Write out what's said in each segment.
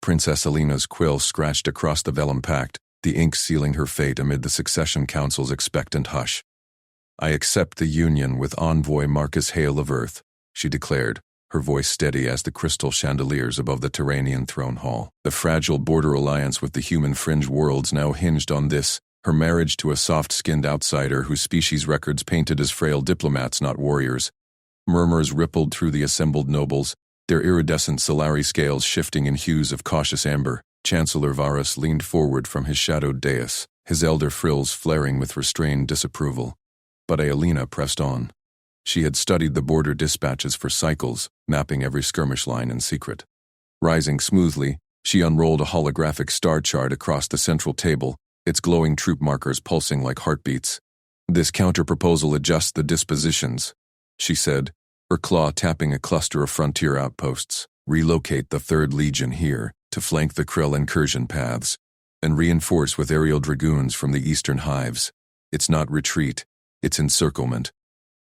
Princess Alina's quill scratched across the vellum pact, the ink sealing her fate amid the Succession Council's expectant hush. "I accept the union with Envoy Marcus Hale of Earth," she declared, her voice steady as the crystal chandeliers above the Terranian throne hall. The fragile border alliance with the human fringe worlds now hinged on this, her marriage to a soft-skinned outsider whose species records painted as frail diplomats, not warriors. Murmurs rippled through the assembled nobles, their iridescent salari scales shifting in hues of cautious amber. Chancellor Varus leaned forward from his shadowed dais, his elder frills flaring with restrained disapproval. But Alina pressed on. She had studied the border dispatches for cycles, mapping every skirmish line in secret. Rising smoothly, she unrolled a holographic star chart across the central table, its glowing troop markers pulsing like heartbeats. "This counter-proposal adjusts the dispositions," she said, her claw tapping a cluster of frontier outposts. "Relocate the 3rd Legion here to flank the Krell incursion paths, and reinforce with aerial dragoons from the eastern hives. It's not retreat, it's encirclement."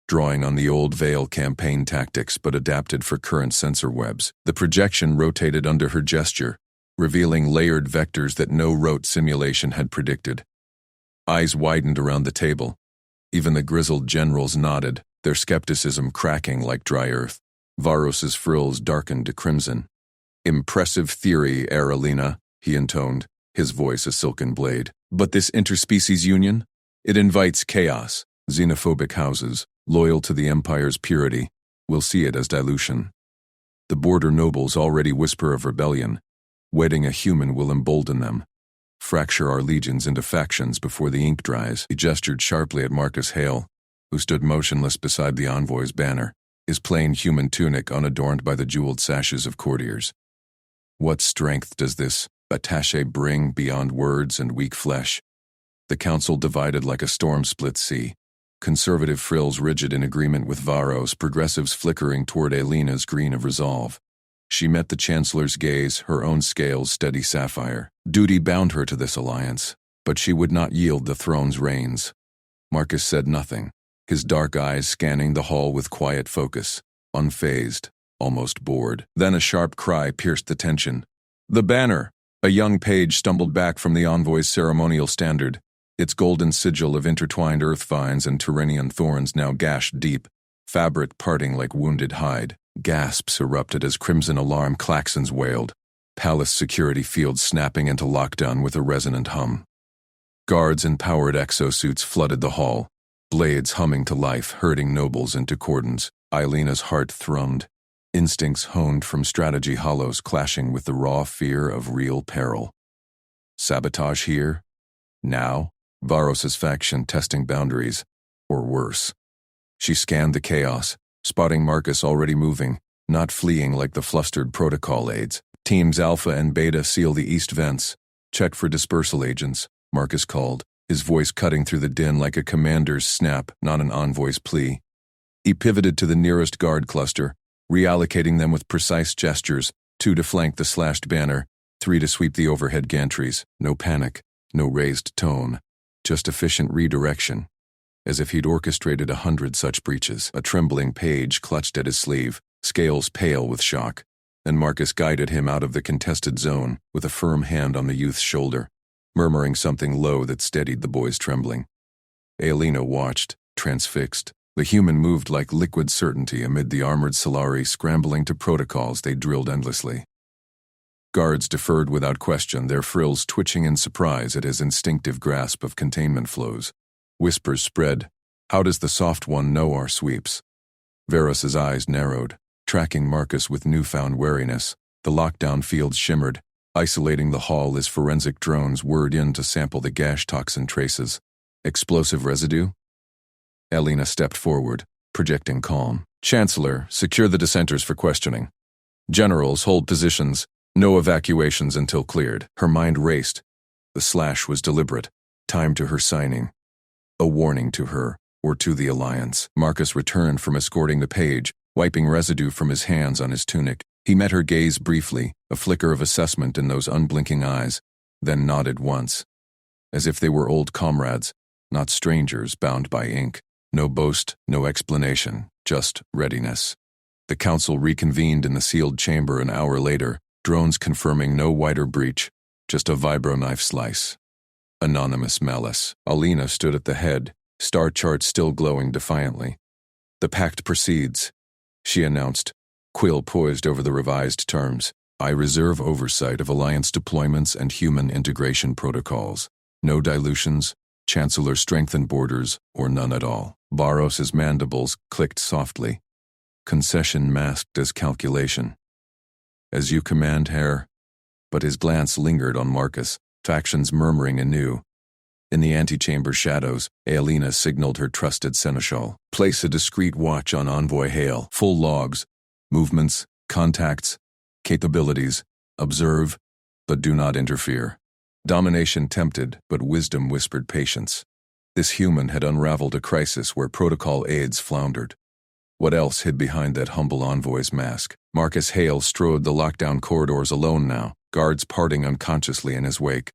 Drawing on the old Veil campaign tactics but adapted for current sensor webs, the projection rotated under her gesture, revealing layered vectors that no rote simulation had predicted. Eyes widened around the table. Even the grizzled generals nodded, their skepticism cracking like dry earth. Varus's frills darkened to crimson. "Impressive theory, Alina," he intoned, his voice a silken blade. "But this interspecies union? It invites chaos. Xenophobic houses, loyal to the Empire's purity, will see it as dilution. The border nobles already whisper of rebellion. Wedding a human will embolden them. Fracture our legions into factions before the ink dries." He gestured sharply at Marcus Hale, who stood motionless beside the envoy's banner, his plain human tunic unadorned by the jeweled sashes of courtiers. "What strength does this attaché bring beyond words and weak flesh?" The council divided like a storm-split sea. Conservative frills rigid in agreement with Varus, progressives flickering toward Alina's green of resolve. She met the Chancellor's gaze, her own scales steady sapphire. Duty bound her to this alliance, but she would not yield the throne's reins. Marcus said nothing, his dark eyes scanning the hall with quiet focus, unfazed, almost bored. Then a sharp cry pierced the tension. "The banner!" A young page stumbled back from the envoy's ceremonial standard, its golden sigil of intertwined earth vines and Terranian thorns now gashed deep, fabric parting like wounded hide. Gasps erupted as crimson alarm klaxons wailed, palace security fields snapping into lockdown with a resonant hum. Guards in powered exosuits flooded the hall, blades humming to life, herding nobles into cordons. Alina's heart thrummed, instincts honed from strategy hollows clashing with the raw fear of real peril. Sabotage here? Now? Varus's faction testing boundaries, or worse. She scanned the chaos, spotting Marcus already moving, not fleeing like the flustered protocol aides. "Teams Alpha and Beta seal the east vents. Check for dispersal agents," Marcus called, his voice cutting through the din like a commander's snap, not an envoy's plea. He pivoted to the nearest guard cluster, reallocating them with precise gestures, 2 to flank the slashed banner, 3 to sweep the overhead gantries. No panic, no raised tone, just efficient redirection. As if he'd orchestrated 100 such breaches. A trembling page clutched at his sleeve, scales pale with shock, and Marcus guided him out of the contested zone with a firm hand on the youth's shoulder, murmuring something low that steadied the boy's trembling. Alina watched, transfixed. The human moved like liquid certainty amid the armored Solari scrambling to protocols they drilled endlessly. Guards deferred without question, their frills twitching in surprise at his instinctive grasp of containment flows. Whispers spread. "How does the soft one know our sweeps?" Varus's eyes narrowed, tracking Marcus with newfound wariness. The lockdown fields shimmered, isolating the hall as forensic drones whirred in to sample the gash toxin traces. Explosive residue? Alina stepped forward, projecting calm. "Chancellor, secure the dissenters for questioning. Generals, hold positions. No evacuations until cleared." Her mind raced. The slash was deliberate, timed to her signing. A warning to her, or to the Alliance. Marcus returned from escorting the page, wiping residue from his hands on his tunic. He met her gaze briefly, a flicker of assessment in those unblinking eyes, then nodded once, as if they were old comrades, not strangers bound by ink. No boast, no explanation, just readiness. The council reconvened in the sealed chamber an hour later, Drones confirming no wider breach, just a vibro-knife slice. Anonymous malice. Alina stood at the head, star chart still glowing defiantly. The pact proceeds, she announced, quill poised over the revised terms. I reserve oversight of Alliance deployments and human integration protocols. No dilutions, Chancellor strengthened borders, or none at all. Baros's mandibles clicked softly. Concession masked as calculation. As you command, Herr. But his glance lingered on Marcus, factions murmuring anew. In the antechamber shadows, Aelina signaled her trusted seneschal. Place a discreet watch on Envoy Hale. Full logs, movements, contacts, capabilities. Observe, but do not interfere. Domination tempted, but wisdom whispered patience. This human had unraveled a crisis where protocol aides floundered. What else hid behind that humble envoy's mask? Marcus Hale strode the lockdown corridors alone now, guards parting unconsciously in his wake.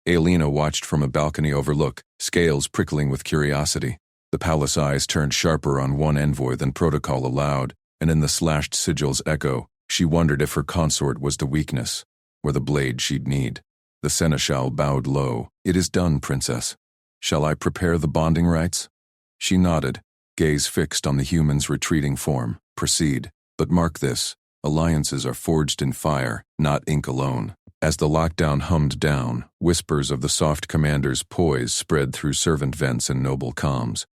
Aelina watched from a balcony overlook, scales prickling with curiosity. The palace eyes turned sharper on one envoy than protocol allowed, and in the slashed sigil's echo, she wondered if her consort was the weakness, or the blade she'd need. The seneschal bowed low. It is done, princess. Shall I prepare the bonding rites? She nodded, gaze fixed on the human's retreating form. Proceed, but mark this, alliances are forged in fire, not ink alone. As the lockdown hummed down, whispers of the soft commander's poise spread through servant vents and noble comms.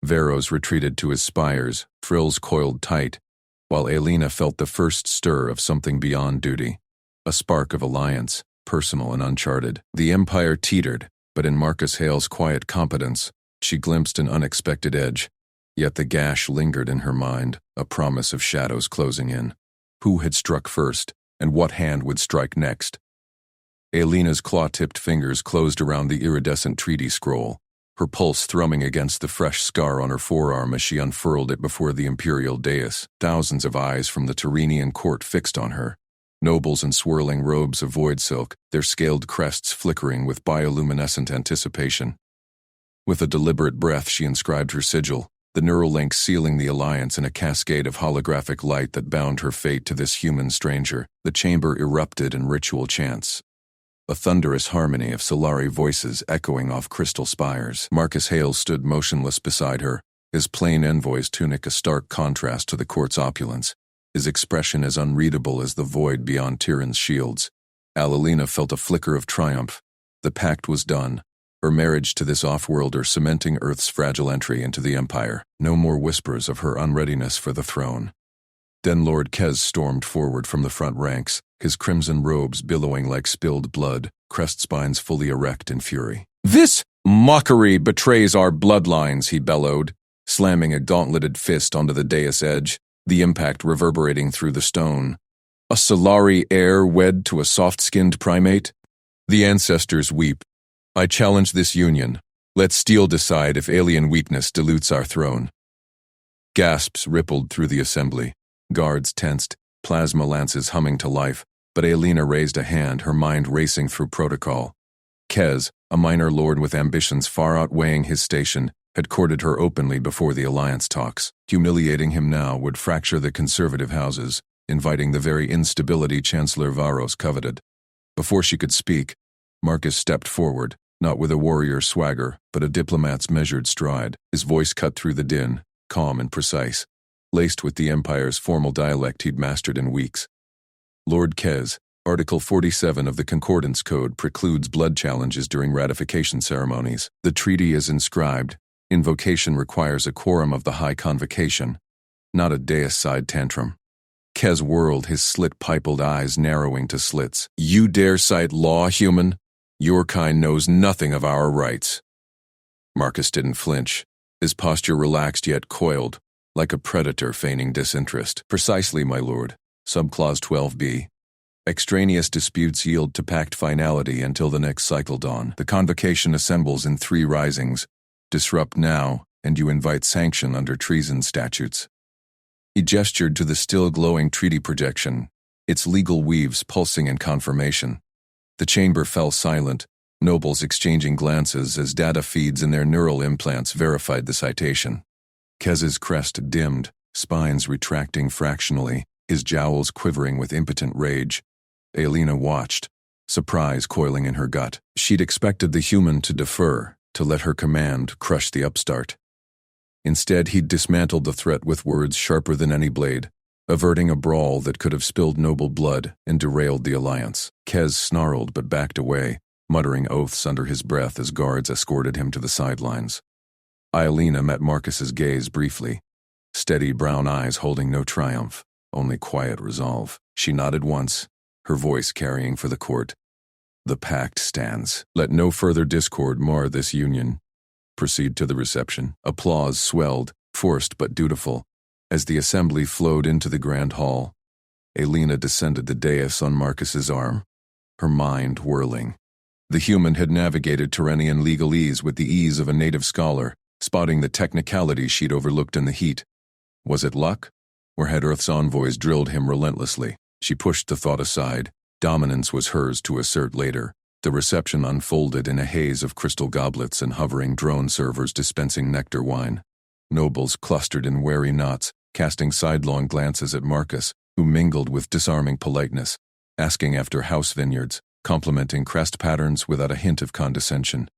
Veros retreated to his spires, frills coiled tight, while Aelina felt the first stir of something beyond duty. A spark of alliance, personal and uncharted. The empire teetered, but in Marcus Hale's quiet competence, she glimpsed an unexpected edge. Yet the gash lingered in her mind, a promise of shadows closing in. Who had struck first, and what hand would strike next? Aelina's claw-tipped fingers closed around the iridescent treaty scroll, her pulse thrumming against the fresh scar on her forearm as she unfurled it before the imperial dais. Thousands of eyes from the Tyrrhenian court fixed on her. Nobles in swirling robes of void silk, their scaled crests flickering with bioluminescent anticipation. With a deliberate breath she inscribed her sigil, the neural link sealing the alliance in a cascade of holographic light that bound her fate to this human stranger. The chamber erupted in ritual chants, a thunderous harmony of Solari voices echoing off crystal spires. Marcus Hale stood motionless beside her, his plain envoy's tunic a stark contrast to the court's opulence, his expression as unreadable as the void beyond Tyrann's shields. Aelina felt a flicker of triumph. The pact was done. Her marriage to this off-worlder cementing Earth's fragile entry into the Empire. No more whispers of her unreadiness for the throne. Then Lord Kez stormed forward from the front ranks, his crimson robes billowing like spilled blood, crest spines fully erect in fury. "This mockery betrays our bloodlines," he bellowed, slamming a gauntleted fist onto the dais edge, the impact reverberating through the stone. A Solari heir wed to a soft-skinned primate? The ancestors weep. I challenge this union. Let steel decide if alien weakness dilutes our throne. Gasps rippled through the assembly. Guards tensed, plasma lances humming to life, but Aelina raised a hand, her mind racing through protocol. Kez, a minor lord with ambitions far outweighing his station, had courted her openly before the alliance talks. Humiliating him now would fracture the conservative houses, inviting the very instability Chancellor Varos coveted. Before she could speak, Marcus stepped forward, not with a warrior's swagger, but a diplomat's measured stride. His voice cut through the din, calm and precise, laced with the Empire's formal dialect he'd mastered in weeks. Lord Kez, Article 47 of the Concordance Code precludes blood challenges during ratification ceremonies. The treaty is inscribed. Invocation requires a quorum of the High Convocation, not a dais-side tantrum. Kez whirled, his slit-piped eyes narrowing to slits. You dare cite law, human? Your kind knows nothing of our rights. Marcus didn't flinch, his posture relaxed yet coiled, like a predator feigning disinterest. Precisely, my lord. Subclause 12b. Extraneous disputes yield to pact finality until the next cycle dawn. The convocation assembles in 3 risings. Disrupt now, and you invite sanction under treason statutes. He gestured to the still-glowing treaty projection, its legal weaves pulsing in confirmation. The chamber fell silent, nobles exchanging glances as data feeds in their neural implants verified the citation. Kez's crest dimmed, spines retracting fractionally, his jowls quivering with impotent rage. Aelina watched, surprise coiling in her gut. She'd expected the human to defer, to let her command crush the upstart. Instead, he'd dismantled the threat with words sharper than any blade, averting a brawl that could have spilled noble blood and derailed the alliance. Kez snarled but backed away, muttering oaths under his breath as guards escorted him to the sidelines. Aelina met Marcus's gaze briefly, steady brown eyes holding no triumph, only quiet resolve. She nodded once, her voice carrying for the court. The pact stands. Let no further discord mar this union. Proceed to the reception. Applause swelled, forced but dutiful, as the assembly flowed into the grand hall. Aelina descended the dais on Marcus's arm, her mind whirling. The human had navigated Tyrrhenian legalese with the ease of a native scholar, spotting the technicalities she'd overlooked in the heat. Was it luck? Or had Earth's envoys drilled him relentlessly? She pushed the thought aside. Dominance was hers to assert later. The reception unfolded in a haze of crystal goblets and hovering drone servers dispensing nectar wine. Nobles clustered in wary knots, casting sidelong glances at Marcus, who mingled with disarming politeness, asking after house vineyards, complimenting crest patterns without a hint of condescension.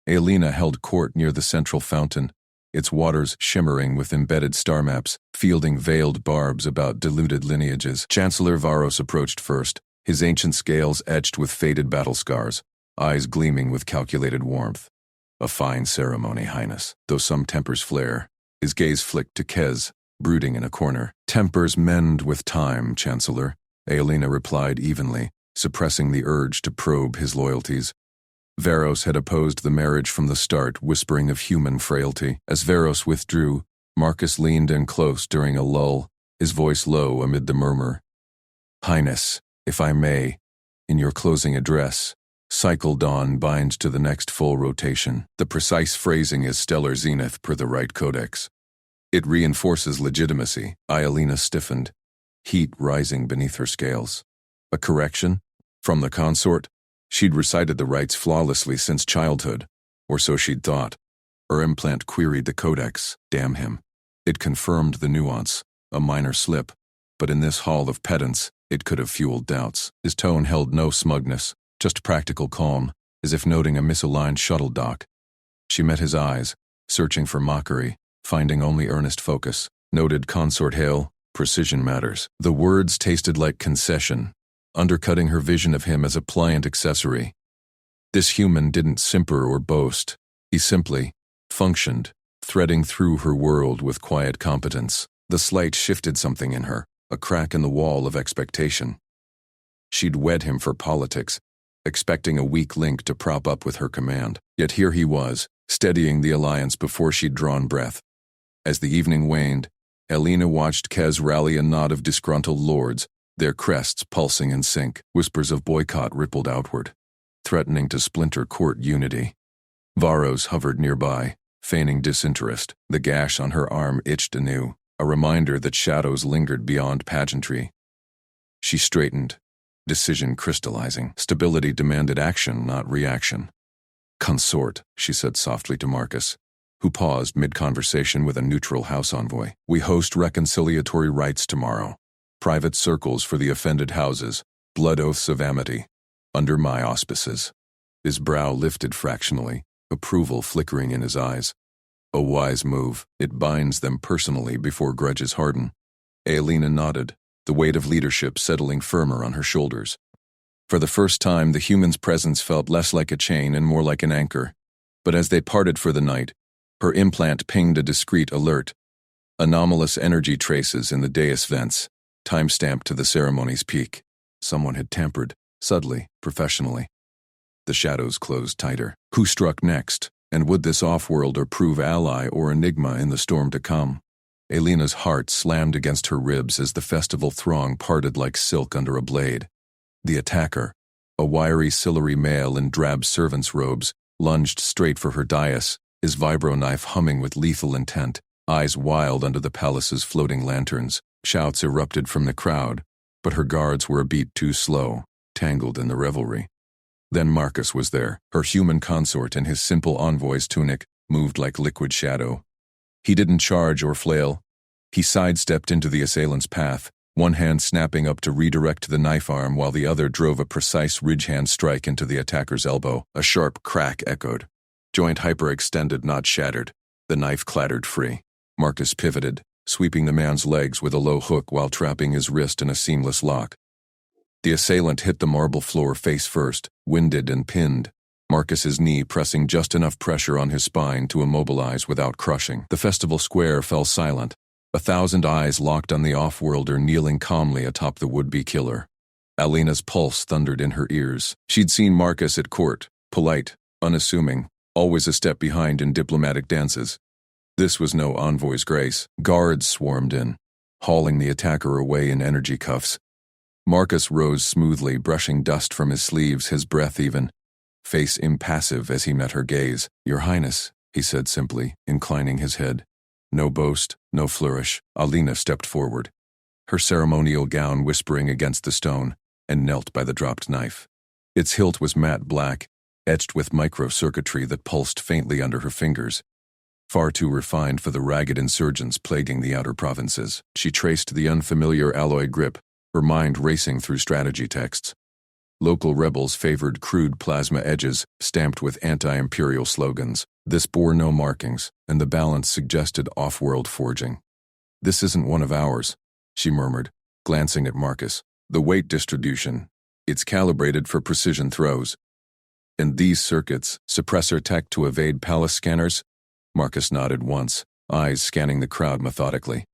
Aelina held court near the central fountain, its waters shimmering with embedded star maps, fielding veiled barbs about diluted lineages. Chancellor Varos approached first, his ancient scales etched with faded battle scars, eyes gleaming with calculated warmth. A fine ceremony, Highness, though some tempers flare. His gaze flicked to Kez, brooding in a corner. Tempers mend with time, Chancellor, Aelina replied evenly, suppressing the urge to probe his loyalties. Varos had opposed the marriage from the start, whispering of human frailty. As Varos withdrew, Marcus leaned in close during a lull, his voice low amid the murmur. Highness, if I may, in your closing address, cycle dawn binds to the next full rotation. The precise phrasing is stellar zenith per the right codex. It reinforces legitimacy. Aelina stiffened, heat rising beneath her scales. A correction? From the consort? She'd recited the rites flawlessly since childhood, or so she'd thought. Her implant queried the codex. Damn him. It confirmed the nuance, a minor slip, but in this hall of pedants, it could have fueled doubts. His tone held no smugness, just practical calm, as if noting a misaligned shuttle dock. She met his eyes, searching for mockery, finding only earnest focus. Noted Consort Hale, precision matters. The words tasted like concession, undercutting her vision of him as a pliant accessory. This human didn't simper or boast. He simply functioned, threading through her world with quiet competence. The slight shifted something in her, a crack in the wall of expectation. She'd wed him for politics, expecting a weak link to prop up with her command. Yet here he was, steadying the alliance before she'd drawn breath. As the evening waned, Aelina watched Kez rally a knot of disgruntled lords, their crests pulsing in sync. Whispers of boycott rippled outward, threatening to splinter court unity. Varos hovered nearby, feigning disinterest. The gash on her arm itched anew, a reminder that shadows lingered beyond pageantry. She straightened, decision crystallizing. Stability demanded action, not reaction. Consort, she said softly to Marcus, who paused mid-conversation with a neutral house envoy. We host reconciliatory rites tomorrow. Private circles for the offended houses, blood oaths of amity, under my auspices. His brow lifted fractionally, approval flickering in his eyes. A wise move. It binds them personally before grudges harden. Aelina nodded, the weight of leadership settling firmer on her shoulders. For the first time, the human's presence felt less like a chain and more like an anchor. But as they parted for the night, her implant pinged a discreet alert. Anomalous energy traces in the dais vents, time-stamped to the ceremony's peak. Someone had tampered, subtly, professionally. The shadows closed tighter. Who struck next? And would this off-worlder prove ally or enigma in the storm to come? Aelina's heart slammed against her ribs as the festival throng parted like silk under a blade. The attacker, a wiry, silvery male in drab servant's robes, lunged straight for her dais, his vibro knife humming with lethal intent, eyes wild under the palace's floating lanterns. Shouts erupted from the crowd, but her guards were a beat too slow, tangled in the revelry. Then Marcus was there, her human consort in his simple envoy's tunic, moved like liquid shadow. He didn't charge or flail. He sidestepped into the assailant's path, one hand snapping up to redirect the knife arm while the other drove a precise ridge-hand strike into the attacker's elbow. A sharp crack echoed. Joint hyperextended, not shattered. The knife clattered free. Marcus pivoted, sweeping the man's legs with a low hook while trapping his wrist in a seamless lock. The assailant hit the marble floor face first, winded and pinned, Marcus's knee pressing just enough pressure on his spine to immobilize without crushing. The festival square fell silent, 1,000 eyes locked on the off-worlder kneeling calmly atop the would-be killer. Alina's pulse thundered in her ears. She'd seen Marcus at court, polite, unassuming, always a step behind in diplomatic dances. This was no envoy's grace. Guards swarmed in, hauling the attacker away in energy cuffs. Marcus rose smoothly, brushing dust from his sleeves, his breath even, face impassive as he met her gaze. "Your Highness," he said simply, inclining his head. No boast, no flourish. Alina stepped forward, her ceremonial gown whispering against the stone, and knelt by the dropped knife. Its hilt was matte black, etched with micro-circuitry that pulsed faintly under her fingers. Far too refined for the ragged insurgents plaguing the outer provinces. She traced the unfamiliar alloy grip, her mind racing through strategy texts. Local rebels favored crude plasma edges stamped with anti-imperial slogans. This bore no markings, and the balance suggested off-world forging. "This isn't one of ours," she murmured, glancing at Marcus. "The weight distribution. It's calibrated for precision throws. And these circuits, suppressor tech to evade palace scanners?" Marcus nodded once, eyes scanning the crowd methodically.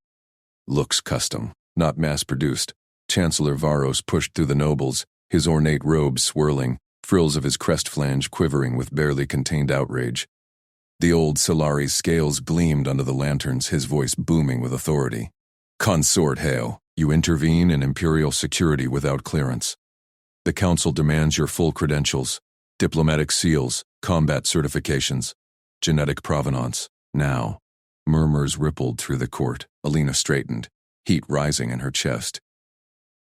"Looks custom, not mass-produced." Chancellor Varos pushed through the nobles, his ornate robes swirling, frills of his crest flange quivering with barely contained outrage. The old Solari's scales gleamed under the lanterns, his voice booming with authority. "Consort Hale, you intervene in imperial security without clearance. The council demands your full credentials, diplomatic seals, combat certifications, genetic provenance. Now." Murmurs rippled through the court. Alina straightened, heat rising in her chest.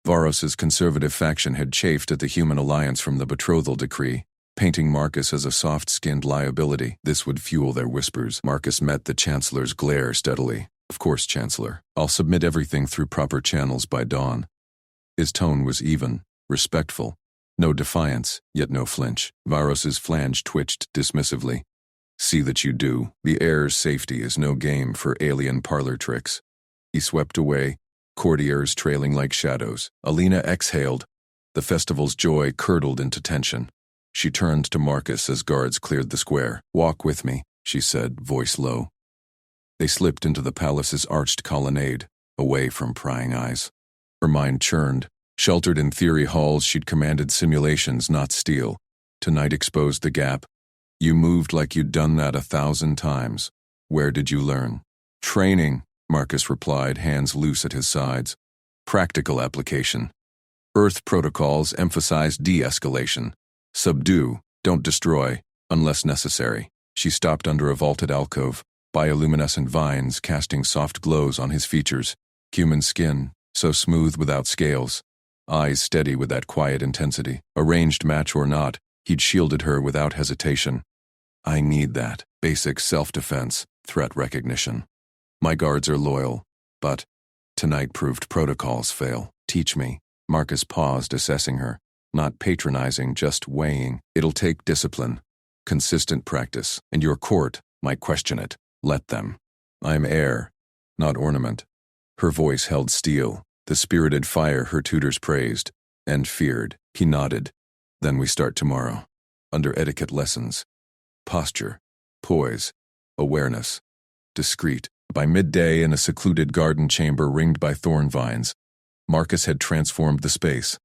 Varos's conservative faction had chafed at the human alliance from the betrothal decree, painting Marcus as a soft-skinned liability. This would fuel their whispers. Marcus met the Chancellor's glare steadily. "Of course, Chancellor. I'll submit everything through proper channels by dawn." His tone was even, respectful. No defiance, yet no flinch. Varos's flange twitched dismissively. "See that you do. The heir's safety is no game for alien parlor tricks." He swept away, courtiers trailing like shadows. Alina exhaled. The festival's joy curdled into tension. She turned to Marcus as guards cleared the square. "Walk with me," she said, voice low. They slipped into the palace's arched colonnade, away from prying eyes. Her mind churned. Sheltered in theory halls, she'd commanded simulations, not steel. Tonight exposed the gap. "You moved like you'd done that 1,000 times. Where did you learn?" "Training," Marcus replied, hands loose at his sides. "Practical application. Earth protocols emphasize de-escalation. Subdue, don't destroy, unless necessary." She stopped under a vaulted alcove, bioluminescent vines casting soft glows on his features. Human skin, so smooth without scales. Eyes steady with that quiet intensity. Arranged match or not, he'd shielded her without hesitation. "I need that. Basic self-defense, threat recognition. My guards are loyal, but tonight proved protocols fail. Teach me." Marcus paused, assessing her. Not patronizing, just weighing. "It'll take discipline, consistent practice, and your court might question it. Let them. I'm heir, not ornament." Her voice held steel, the spirited fire her tutors praised and feared. He nodded. "Then we start tomorrow. Under etiquette lessons. Posture, poise, awareness. Discreet." By midday, in a secluded garden chamber ringed by thorn vines, Marcus had transformed the space.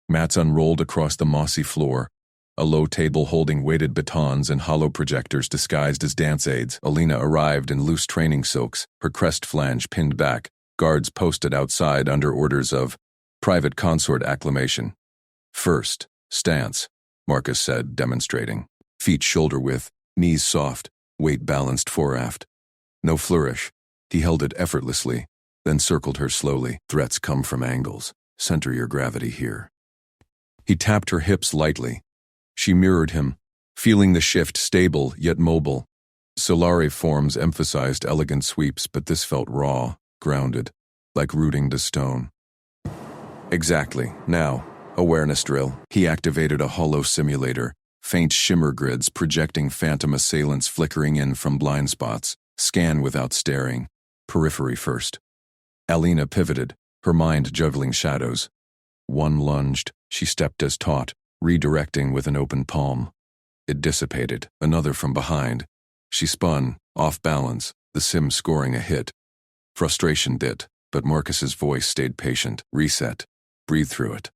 Mats unrolled across the mossy floor, a low table holding weighted batons and hollow projectors disguised as dance aids. Alina arrived in loose training silks, her crest flange pinned back, guards posted outside under orders of private consort acclamation. "First, stance," Marcus said, demonstrating. Feet shoulder-width, knees soft, weight balanced fore-aft. No flourish. He held it effortlessly, then circled her slowly. "Threats come from angles. Center your gravity here." He tapped her hips lightly. She mirrored him, feeling the shift stable yet mobile. Solari forms emphasized elegant sweeps, but this felt raw, grounded, like rooting to stone. Exactly. Now, awareness drill. He activated a hollow simulator, faint shimmer grids projecting phantom assailants flickering in from blind spots. Scan without staring. Periphery first. Alina pivoted, her mind juggling shadows. One lunged, she stepped as taught, redirecting with an open palm. It dissipated, another from behind. She spun, off balance, the sim scoring a hit. Frustration bit, but Marcus's voice stayed patient. Reset. Breathe through it.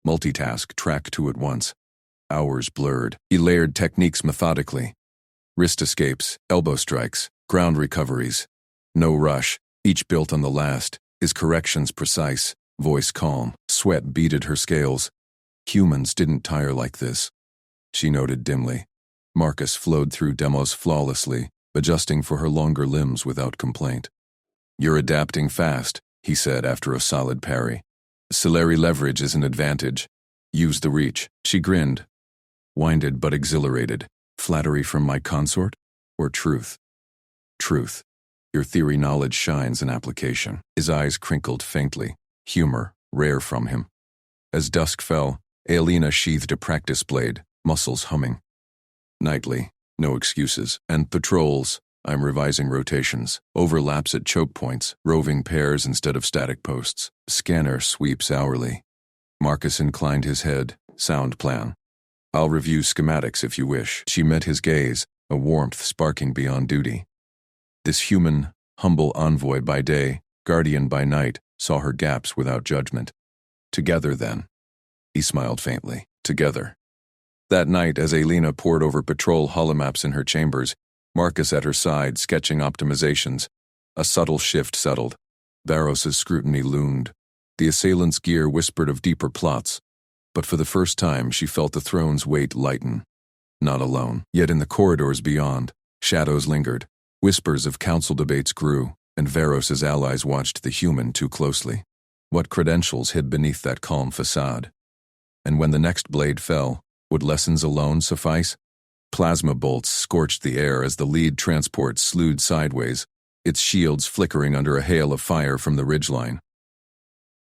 Multitask, track two at once. Hours blurred. He layered techniques methodically. Wrist escapes, elbow strikes, ground recoveries. No rush, each built on the last. His corrections precise, voice calm. Sweat beaded her scales. Humans didn't tire like this. She noted dimly. Marcus flowed through demos flawlessly, adjusting for her longer limbs without complaint. You're adapting fast, he said after a solid parry. Celery leverage is an advantage. Use the reach. She grinned. Winded but exhilarated. Flattery from my consort? Or truth? Truth. Your theory knowledge shines in application. His eyes crinkled faintly. Humor, rare from him. As dusk fell, Alina sheathed a practice blade, muscles humming. Nightly, no excuses. And patrols, I'm revising rotations. Overlaps at choke points, roving pairs instead of static posts. Scanner sweeps hourly. Marcus inclined his head. Sound plan. I'll review schematics if you wish. She met his gaze, a warmth sparking beyond duty. This human, humble envoy by day, guardian by night, saw her gaps without judgment. Together then. He smiled faintly. Together. That night, as Alina pored over patrol holomaps in her chambers, Marcus at her side sketching optimizations, a subtle shift settled. Barros's scrutiny loomed. The assailant's gear whispered of deeper plots, but for the first time she felt the throne's weight lighten. Not alone. Yet in the corridors beyond, shadows lingered. Whispers of council debates grew, and Varos's allies watched the human too closely. What credentials hid beneath that calm facade? And when the next blade fell, would lessons alone suffice? Plasma bolts scorched the air as the lead transport slewed sideways, its shields flickering under a hail of fire from the ridgeline.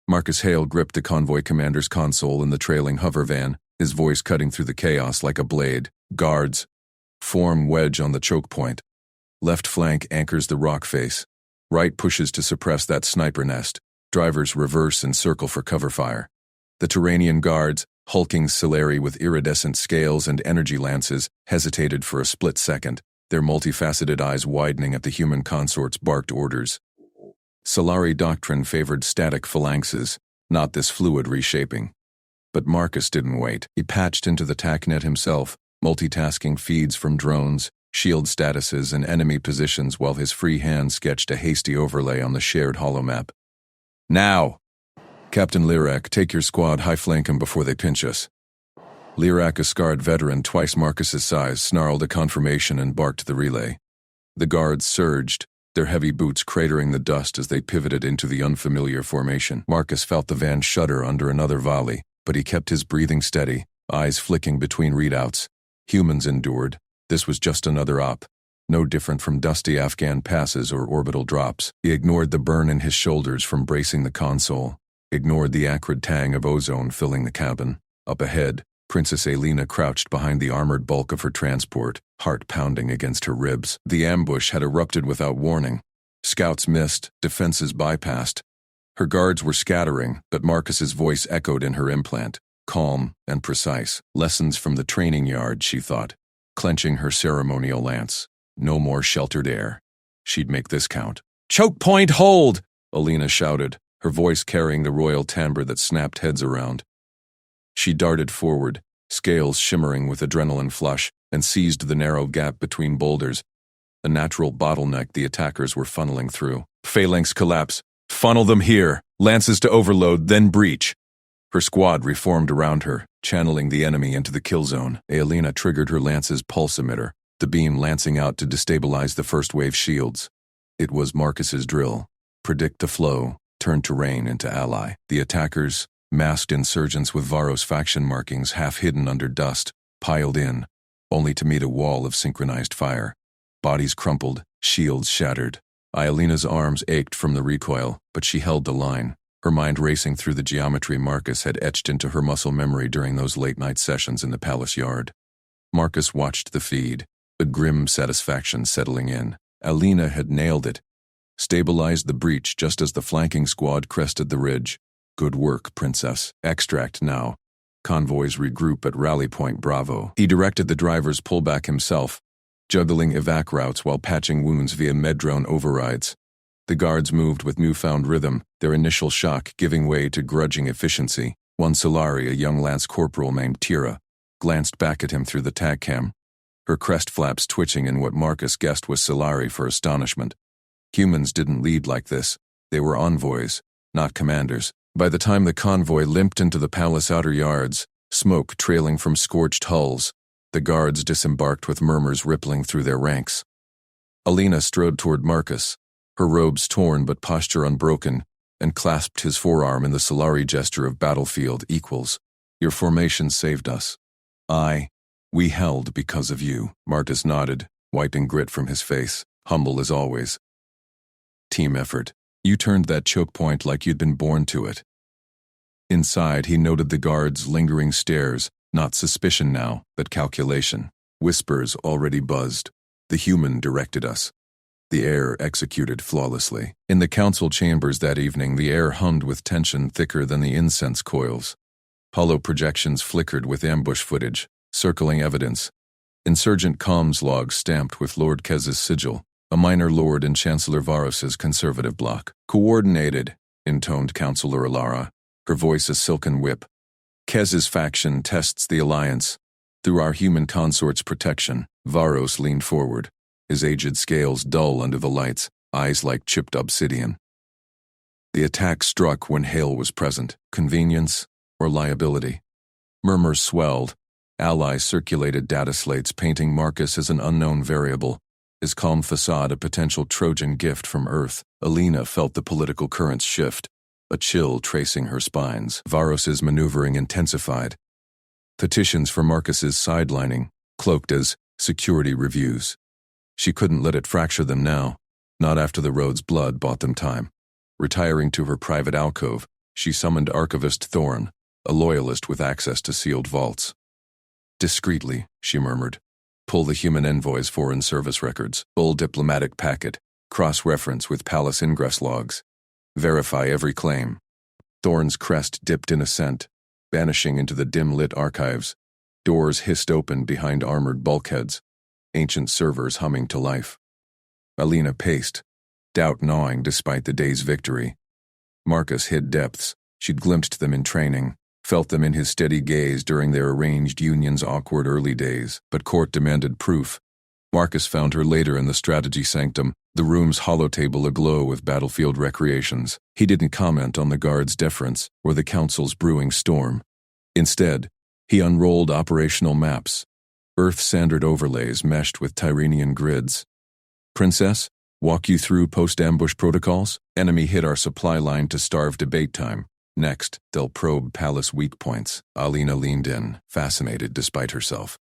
Marcus Hale gripped the convoy commander's console in the trailing hover van, his voice cutting through the chaos like a blade. Guards. Form wedge on the choke point. Left flank anchors the rock face. Right pushes to suppress that sniper nest. Drivers reverse and circle for cover fire. The Terranian guards, hulking Celery with iridescent scales and energy lances, hesitated for a split second, their multifaceted eyes widening at the human consort's barked orders. Solari doctrine favored static phalanxes, not this fluid reshaping. But Marcus didn't wait. He patched into the TACnet himself, multitasking feeds from drones, shield statuses, and enemy positions while his free hand sketched a hasty overlay on the shared holomap. Now! Captain Lirak, take your squad, high flank him before they pinch us. Lirak, a scarred veteran twice Marcus's size, snarled a confirmation and barked the relay. The guards surged, their heavy boots cratering the dust as they pivoted into the unfamiliar formation. Marcus felt the van shudder under another volley, but he kept his breathing steady, eyes flicking between readouts. Humans endured. This was just another op. No different from dusty Afghan passes or orbital drops. He ignored the burn in his shoulders from bracing the console, ignored the acrid tang of ozone filling the cabin. Up ahead, Princess Alina crouched behind the armored bulk of her transport, heart pounding against her ribs. The ambush had erupted without warning. Scouts missed, defenses bypassed. Her guards were scattering, but Marcus's voice echoed in her implant, calm and precise. Lessons from the training yard, she thought, clenching her ceremonial lance. No more sheltered air. She'd make this count. "Choke point, hold!" Alina shouted, her voice carrying the royal timbre that snapped heads around. She darted forward, scales shimmering with adrenaline flush, and seized the narrow gap between boulders, a natural bottleneck the attackers were funneling through. Phalanx collapse. Funnel them here. Lances to overload, then breach. Her squad reformed around her, channeling the enemy into the kill zone. Alina triggered her lance's pulse emitter, the beam lancing out to destabilize the first wave shields. It was Marcus's drill. Predict the flow, turn terrain into ally. The attackers, masked insurgents with Varos faction markings half hidden under dust, piled in, only to meet a wall of synchronized fire. Bodies crumpled, shields shattered. Alina's arms ached from the recoil, but she held the line. her mind racing through the geometry Marcus had etched into her muscle memory during those late-night sessions in the palace yard. Marcus watched the feed, a grim satisfaction settling in. Alina had nailed it. Stabilized the breach just as the flanking squad crested the ridge. Good work, Princess. Extract now. Convoys regroup at Rally Point Bravo. He directed the driver's pullback himself, juggling evac routes while patching wounds via med-drone overrides. The guards moved with newfound rhythm, their initial shock giving way to grudging efficiency. One Solari, a young lance corporal named Tira, glanced back at him through the tag cam, her crest flaps twitching in what Marcus guessed was Solari for astonishment. Humans didn't lead like this. They were envoys, not commanders. By the time the convoy limped into the palace outer yards, smoke trailing from scorched hulls, the guards disembarked with murmurs rippling through their ranks. Alina strode toward Marcus, her robes torn but posture unbroken, and clasped his forearm in the Solari gesture of battlefield equals. Your formation saved us. We held because of you. Marcus nodded, wiping grit from his face, humble as always. Team effort. You turned that choke point like you'd been born to it. Inside, he noted the guards' lingering stares, not suspicion now, but calculation. Whispers already buzzed. The human directed us. The air executed flawlessly. In the council chambers that evening, the air hummed with tension thicker than the incense coils. Holo projections flickered with ambush footage, circling evidence. Insurgent comms logs stamped with Lord Kez's sigil, a minor lord in Chancellor Varos's conservative bloc. Coordinated, intoned Councillor Alara, her voice a silken whip. Kez's faction tests the alliance. Through our human consort's protection, Varos leaned forward, his aged scales dull under the lights, eyes like chipped obsidian. The attack struck when Hale was present. Convenience or liability? Murmurs swelled. Allies circulated data slates painting Marcus as an unknown variable, his calm facade a potential Trojan gift from Earth. Alina felt the political currents shift, a chill tracing her spines. Varos's maneuvering intensified. Petitions for Marcus's sidelining, cloaked as security reviews. She couldn't let it fracture them now, not after the road's blood bought them time. Retiring to her private alcove, she summoned Archivist Thorn, a loyalist with access to sealed vaults. Discreetly, she murmured. Pull the human envoy's foreign service records. Full diplomatic packet. Cross-reference with palace ingress logs. Verify every claim. Thorn's crest dipped in assent, vanishing into the dim-lit archives. Doors hissed open behind armored bulkheads, ancient servers humming to life. Alina paced, doubt gnawing despite the day's victory. Marcus hid depths. She'd glimpsed them in training, felt them in his steady gaze during their arranged union's awkward early days, but court demanded proof. Marcus found her later in the strategy sanctum, the room's holotable aglow with battlefield recreations. He didn't comment on the guard's deference or the council's brewing storm. Instead, he unrolled operational maps, earth-sandered overlays meshed with Tyrrhenian grids. Princess, walk you through post-ambush protocols? Enemy hit our supply line to starve debate time. Next, they'll probe palace weak points. Alina leaned in, fascinated despite herself.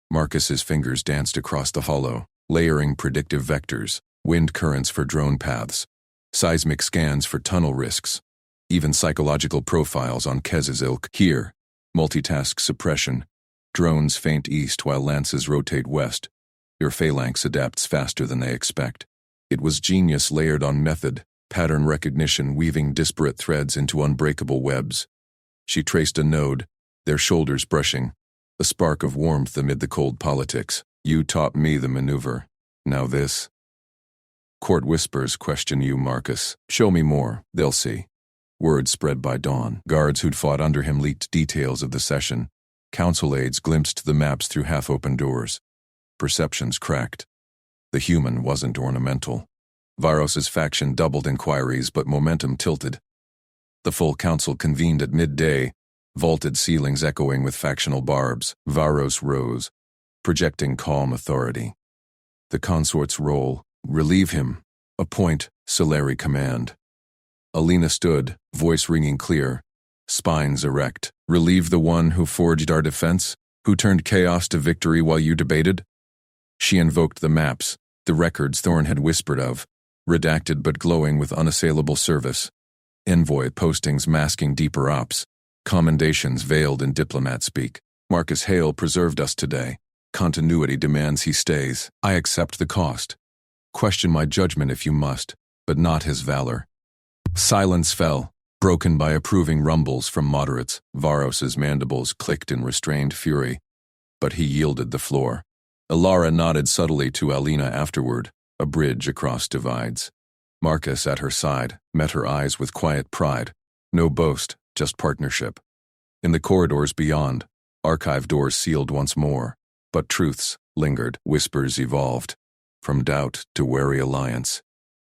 Marcus's fingers danced across the hollow, layering predictive vectors, wind currents for drone paths, seismic scans for tunnel risks, even psychological profiles on Kez's ilk. Here, multitask suppression. Drones feint east while lances rotate west. Your phalanx adapts faster than they expect. It was genius layered on method, pattern recognition weaving disparate threads into unbreakable webs. She traced a node, their shoulders brushing, a spark of warmth amid the cold politics. You taught me the maneuver. Now this. Court whispers question you, Marcus. Show me more, they'll see. Word spread by dawn. Guards who'd fought under him leaked details of the session. Council aides glimpsed the maps through half-open doors. Perceptions cracked. The human wasn't ornamental. Varos's faction doubled inquiries, but momentum tilted. The full council convened at midday, vaulted ceilings echoing with factional barbs. Varos rose, projecting calm authority. The consort's role, relieve him. Appoint, Solari command. Alina stood, voice ringing clear, spines erect. Relieve the one who forged our defense, who turned chaos to victory while you debated? She invoked the maps, the records Thorn had whispered of, redacted but glowing with unassailable service. envoy postings masking deeper ops, commendations veiled in diplomat speak. Marcus Hale preserved us today. Continuity demands he stays. I accept the cost. Question my judgment if you must, but not his valor. Silence fell, broken by approving rumbles from moderates. Varos's mandibles clicked in restrained fury, but he yielded the floor. Ilara nodded subtly to Alina afterward, a bridge across divides. Marcus, at her side, met her eyes with quiet pride. No boast, just partnership. In the corridors beyond, archive doors sealed once more, but truths lingered, whispers evolved, from doubt to wary alliance.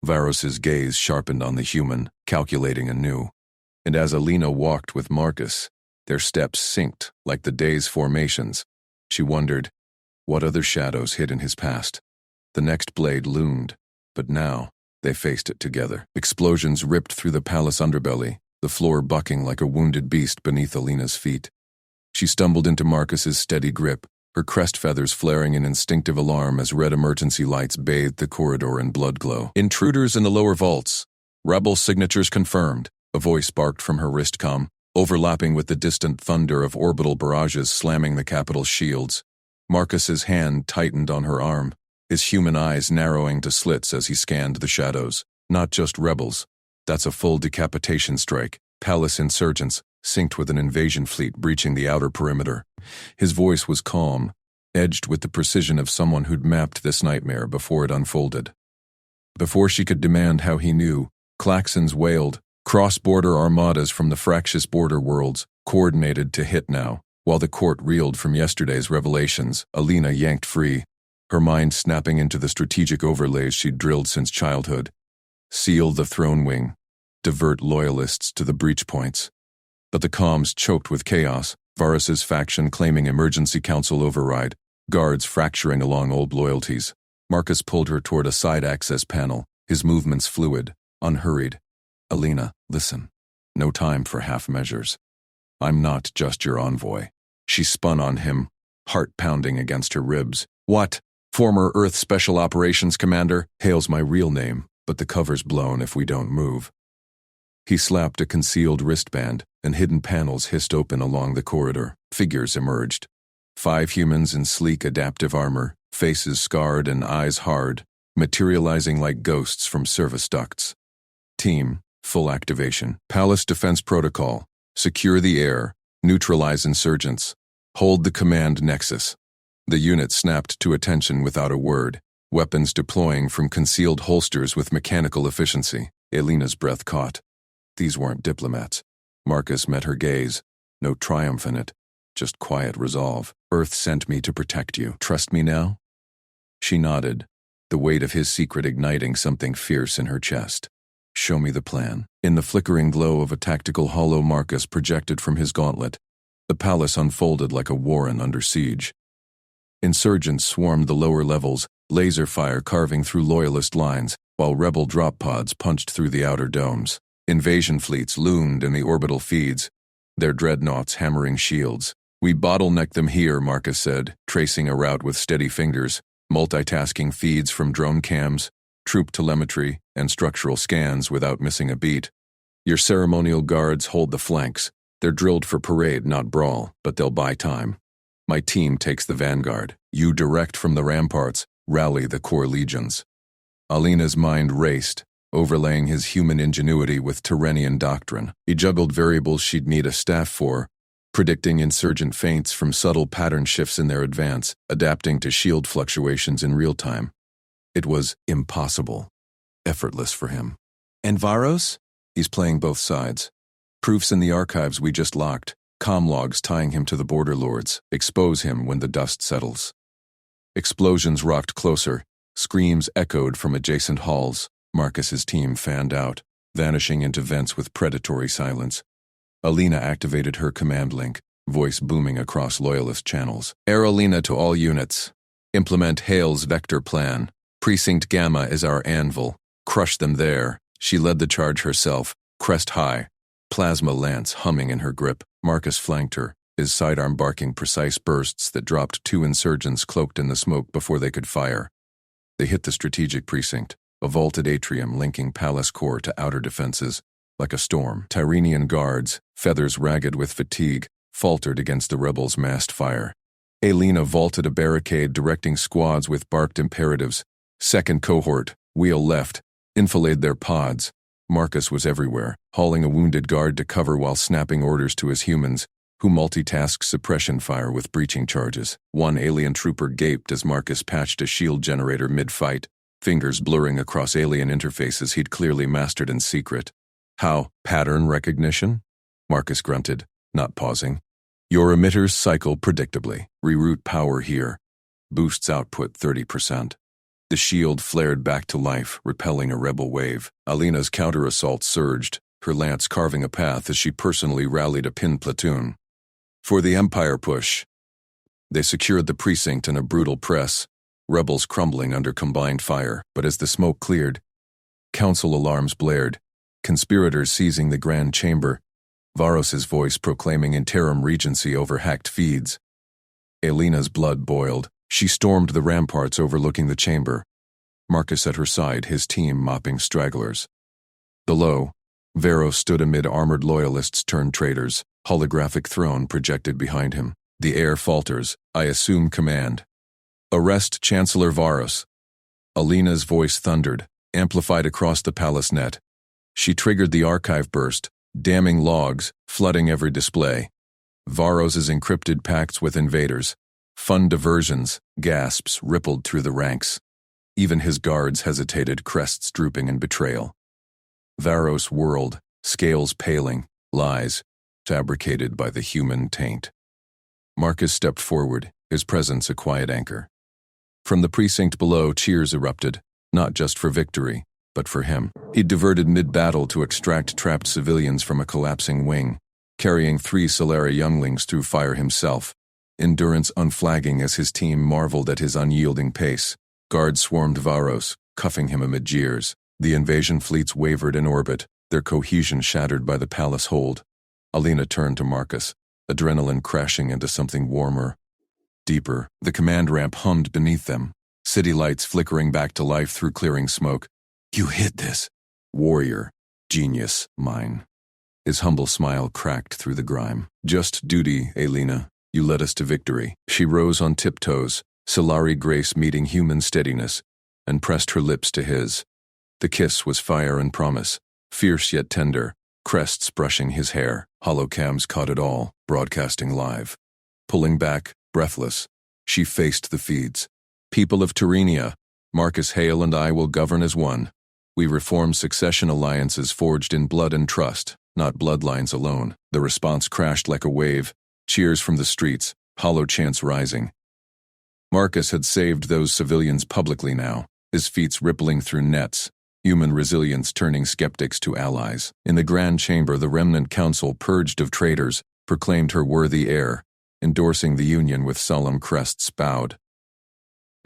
Varos's gaze sharpened on the human, calculating anew. And as Alina walked with Marcus, their steps synced like the day's formations. She wondered, what other shadows hid in his past? The next blade loomed, but now they faced it together. Explosions ripped through the palace underbelly, the floor bucking like a wounded beast beneath Alina's feet. She stumbled into Marcus's steady grip, her crest feathers flaring in instinctive alarm as red emergency lights bathed the corridor in blood glow. Intruders in the lower vaults. Rebel signatures confirmed. A voice barked from her wrist comm, overlapping with the distant thunder of orbital barrages slamming the capital's shields. Marcus's hand tightened on her arm, his human eyes narrowing to slits as he scanned the shadows. Not just rebels. That's a full decapitation strike. Palace insurgents, synced with an invasion fleet breaching the outer perimeter. His voice was calm, edged with the precision of someone who'd mapped this nightmare before it unfolded. Before she could demand how he knew, klaxons wailed, cross-border armadas from the fractious border worlds, coordinated to hit now. While the court reeled from yesterday's revelations, Alina yanked free, her mind snapping into the strategic overlays she'd drilled since childhood. Seal the throne wing, divert loyalists to the breach points. But the comms choked with chaos, Varus's faction claiming emergency council override, guards fracturing along old loyalties. Marcus pulled her toward a side access panel, his movements fluid, unhurried. Alina, listen. No time for half measures. I'm not just your envoy. She spun on him, heart pounding against her ribs. What? Former Earth Special Operations Commander? Hale's my real name, but the cover's blown if we don't move. He slapped a concealed wristband, and hidden panels hissed open along the corridor. Figures emerged. 5 humans in sleek adaptive armor, faces scarred and eyes hard, materializing like ghosts from service ducts. Team, full activation. Palace Defense Protocol. Secure the air. Neutralize insurgents. Hold the command nexus. The unit snapped to attention without a word, weapons deploying from concealed holsters with mechanical efficiency. Alina's breath caught. These weren't diplomats. Marcus met her gaze. No triumph in it, just quiet resolve. Earth sent me to protect you. Trust me now? She nodded, the weight of his secret igniting something fierce in her chest. Show me the plan. In the flickering glow of a tactical hollow Marcus projected from his gauntlet, the palace unfolded like a warren under siege. Insurgents swarmed the lower levels, laser fire carving through loyalist lines, while rebel drop pods punched through the outer domes. Invasion fleets loomed in the orbital feeds, their dreadnoughts hammering shields. We bottleneck them here, Marcus said, tracing a route with steady fingers, multitasking feeds from drone cams, troop telemetry, and structural scans without missing a beat. Your ceremonial guards hold the flanks. They're drilled for parade, not brawl, but they'll buy time. My team takes the vanguard. You direct from the ramparts, rally the core legions. Alina's mind raced, overlaying his human ingenuity with Tyrrhenian doctrine. He juggled variables she'd need a staff for, predicting insurgent feints from subtle pattern shifts in their advance, adapting to shield fluctuations in real time. It was impossible, effortless for him. And Varos? He's playing both sides. Proofs in the archives we just locked, comm logs tying him to the border lords, expose him when the dust settles. Explosions rocked closer, screams echoed from adjacent halls. Marcus's team fanned out, vanishing into vents with predatory silence. Alina activated her command link, voice booming across loyalist channels. Air Alina to all units. Implement Hale's vector plan. Precinct Gamma is our anvil. Crush them there. She led the charge herself, crest high, plasma lance humming in her grip. Marcus flanked her, his sidearm barking precise bursts that dropped 2 insurgents cloaked in the smoke before they could fire. They hit the strategic precinct, a vaulted atrium linking palace core to outer defenses. like a storm. Tyrrhenian guards, feathers ragged with fatigue, faltered against the rebels' massed fire. Alina vaulted a barricade, directing squads with barked imperatives. Second cohort, wheel left, enfilade their pods. Marcus was everywhere, hauling a wounded guard to cover while snapping orders to his humans, who multitasked suppression fire with breaching charges. One alien trooper gaped as Marcus patched a shield generator mid-fight, fingers blurring across alien interfaces he'd clearly mastered in secret. How? Pattern recognition? Marcus grunted, not pausing. Your emitters cycle predictably. Reroute power here. Boosts output 30%. The shield flared back to life, repelling a rebel wave. Alina's counter-assault surged, her lance carving a path as she personally rallied a pinned platoon. For the Empire push. They secured the precinct in a brutal press, rebels crumbling under combined fire. But as the smoke cleared, council alarms blared, conspirators seizing the Grand Chamber, Varos's voice proclaiming interim regency over hacked feeds. Alina's blood boiled. She stormed the ramparts overlooking the chamber, Marcus at her side, his team mopping stragglers. Below, Varos stood amid armored loyalists turned traitors, holographic throne projected behind him. The air falters. I assume command. Arrest Chancellor Varos. Alina's voice thundered, amplified across the palace net. She triggered the archive burst, damning logs, flooding every display. Varos's encrypted pacts with invaders. Fun diversions, gasps rippled through the ranks. Even his guards hesitated, crests drooping in betrayal. Varos whirled, scales paling, lies, fabricated by the human taint. Marcus stepped forward, his presence a quiet anchor. From the precinct below, cheers erupted, not just for victory, but for him. He'd diverted mid-battle to extract trapped civilians from a collapsing wing, carrying 3 Solari younglings through fire himself. Endurance unflagging as his team marveled at his unyielding pace. Guards swarmed Varos, cuffing him amid jeers. The invasion fleets wavered in orbit, their cohesion shattered by the palace hold. Alina turned to Marcus, adrenaline crashing into something warmer, deeper. The command ramp hummed beneath them, city lights flickering back to life through clearing smoke. You hit this. Warrior. Genius. Mine. His humble smile cracked through the grime. Just duty, Alina. You led us to victory. She rose on tiptoes, Solari grace meeting human steadiness, and pressed her lips to his. The kiss was fire and promise, fierce yet tender, crests brushing his hair. Holocams caught it all, broadcasting live. Pulling back, breathless, she faced the feeds. People of Tyrrhenia, Marcus Hale and I will govern as one. We reform succession alliances forged in blood and trust, not bloodlines alone. The response crashed like a wave. Cheers from the streets, hollow chants rising. Marcus had saved those civilians publicly now, his feats rippling through nets, human resilience turning skeptics to allies. In the Grand Chamber, the remnant council, purged of traitors, proclaimed her worthy heir, endorsing the union with solemn crests bowed.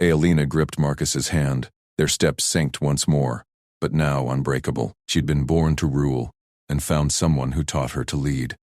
Alina gripped Marcus's hand, their steps sank once more, but now unbreakable. She'd been born to rule, and found someone who taught her to lead.